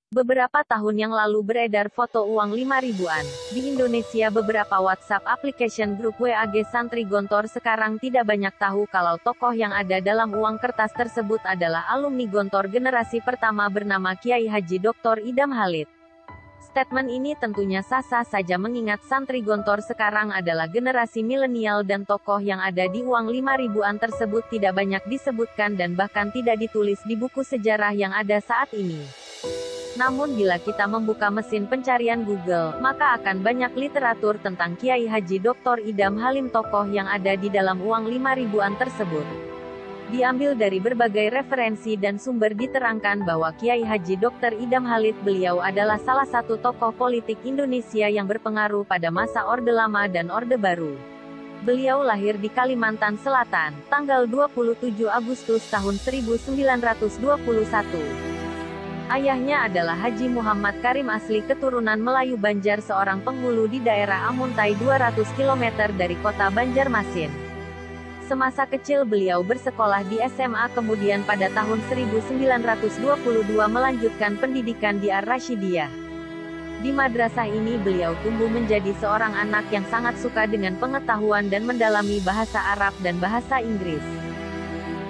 Beberapa tahun yang lalu beredar foto uang 5 ribuan. Di Indonesia beberapa WhatsApp application grup WAG Santri Gontor sekarang tidak banyak tahu kalau tokoh yang ada dalam uang kertas tersebut adalah alumni Gontor generasi pertama bernama Kiai Haji Dr. Idam Halid. Statement ini tentunya sah-sah saja mengingat santri Gontor sekarang adalah generasi milenial dan tokoh yang ada di uang 5 ribuan tersebut tidak banyak disebutkan dan bahkan tidak ditulis di buku sejarah yang ada saat ini. Namun bila kita membuka mesin pencarian Google, maka akan banyak literatur tentang Kiai Haji Dr. Idam Halim tokoh yang ada di dalam uang 5 ribuan tersebut. Diambil dari berbagai referensi dan sumber diterangkan bahwa Kiai Haji Dr. Idam Halid beliau adalah salah satu tokoh politik Indonesia yang berpengaruh pada masa Orde Lama dan Orde Baru. Beliau lahir di Kalimantan Selatan, tanggal 27 Agustus tahun 1921. Ayahnya adalah Haji Muhammad Karim asli keturunan Melayu Banjar seorang penghulu di daerah Amuntai 200 km dari kota Banjarmasin. Semasa kecil beliau bersekolah di SMA kemudian pada tahun 1922 melanjutkan pendidikan di Ar-Rasyidiyah. Di madrasah ini beliau tumbuh menjadi seorang anak yang sangat suka dengan pengetahuan dan mendalami bahasa Arab dan bahasa Inggris.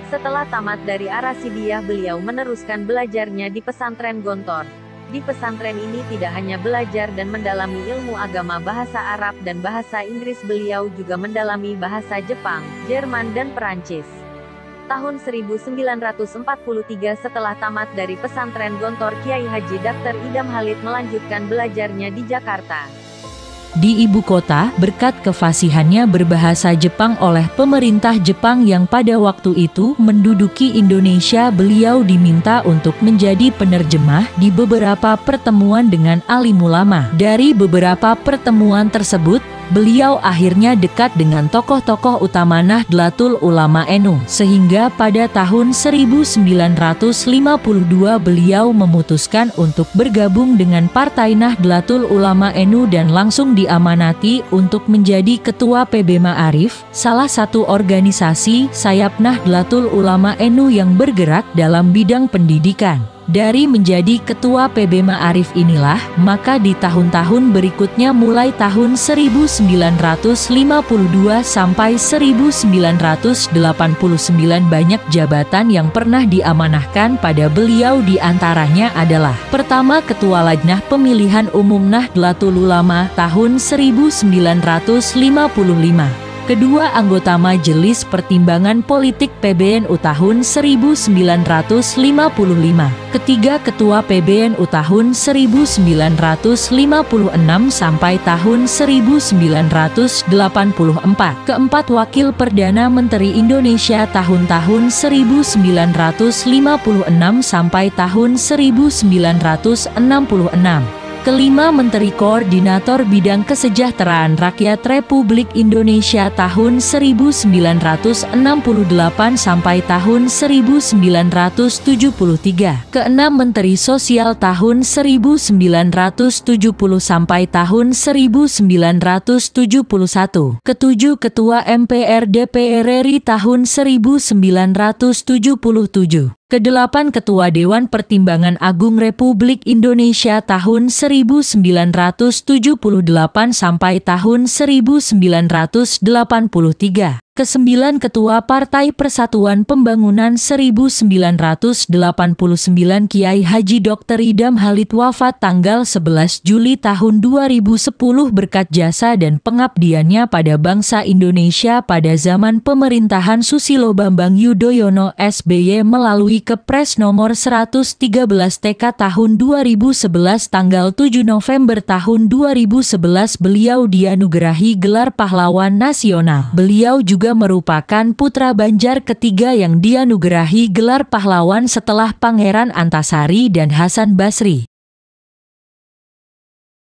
Setelah tamat dari Ar-Rasyidiyah beliau meneruskan belajarnya di pesantren Gontor. Di pesantren ini tidak hanya belajar dan mendalami ilmu agama bahasa Arab dan bahasa Inggris, beliau juga mendalami bahasa Jepang, Jerman dan Perancis. Tahun 1943 setelah tamat dari pesantren Gontor, Kiai Haji Dr. Idam Halid melanjutkan belajarnya di Jakarta. Di ibu kota, berkat kefasihannya berbahasa Jepang oleh pemerintah Jepang yang pada waktu itu menduduki Indonesia, beliau diminta untuk menjadi penerjemah di beberapa pertemuan dengan alim ulama. Dari beberapa pertemuan tersebut, beliau akhirnya dekat dengan tokoh-tokoh utama Nahdlatul Ulama NU, sehingga pada tahun 1952 beliau memutuskan untuk bergabung dengan Partai Nahdlatul Ulama NU dan langsung diamanati untuk menjadi Ketua PB Ma'arif, salah satu organisasi sayap Nahdlatul Ulama NU yang bergerak dalam bidang pendidikan. Dari menjadi Ketua PB Ma'arif inilah, maka di tahun-tahun berikutnya mulai tahun 1952 sampai 1989 banyak jabatan yang pernah diamanahkan pada beliau, diantaranya adalah: pertama, Ketua Lajnah Pemilihan Umum Nahdlatul Ulama tahun 1955. Kedua, anggota Majelis Pertimbangan Politik PBNU tahun 1955. Ketiga, Ketua PBNU tahun 1956 sampai tahun 1984. Keempat, Wakil Perdana Menteri Indonesia tahun-tahun 1956 sampai tahun 1966. Kelima, Menteri Koordinator Bidang Kesejahteraan Rakyat Republik Indonesia tahun 1968 sampai tahun 1973. Keenam, Menteri Sosial tahun 1970 sampai tahun 1971. Ketujuh, Ketua MPR DPR RI tahun 1977. Kedelapan, Ketua Dewan Pertimbangan Agung Republik Indonesia tahun 1978 sampai tahun 1983. Kesembilan, Ketua Partai Persatuan Pembangunan 1989 Kiai Haji Dr. Idam Halid wafat tanggal 11 Juli tahun 2010 berkat jasa dan pengabdiannya pada bangsa Indonesia pada zaman pemerintahan Susilo Bambang Yudhoyono SBY melalui Kepres nomor 113 TK tahun 2011 tanggal 7 November tahun 2011 beliau dianugerahi gelar pahlawan nasional. Beliau juga merupakan putra Banjar ketiga yang dianugerahi gelar pahlawan setelah Pangeran Antasari dan Hasan Basri.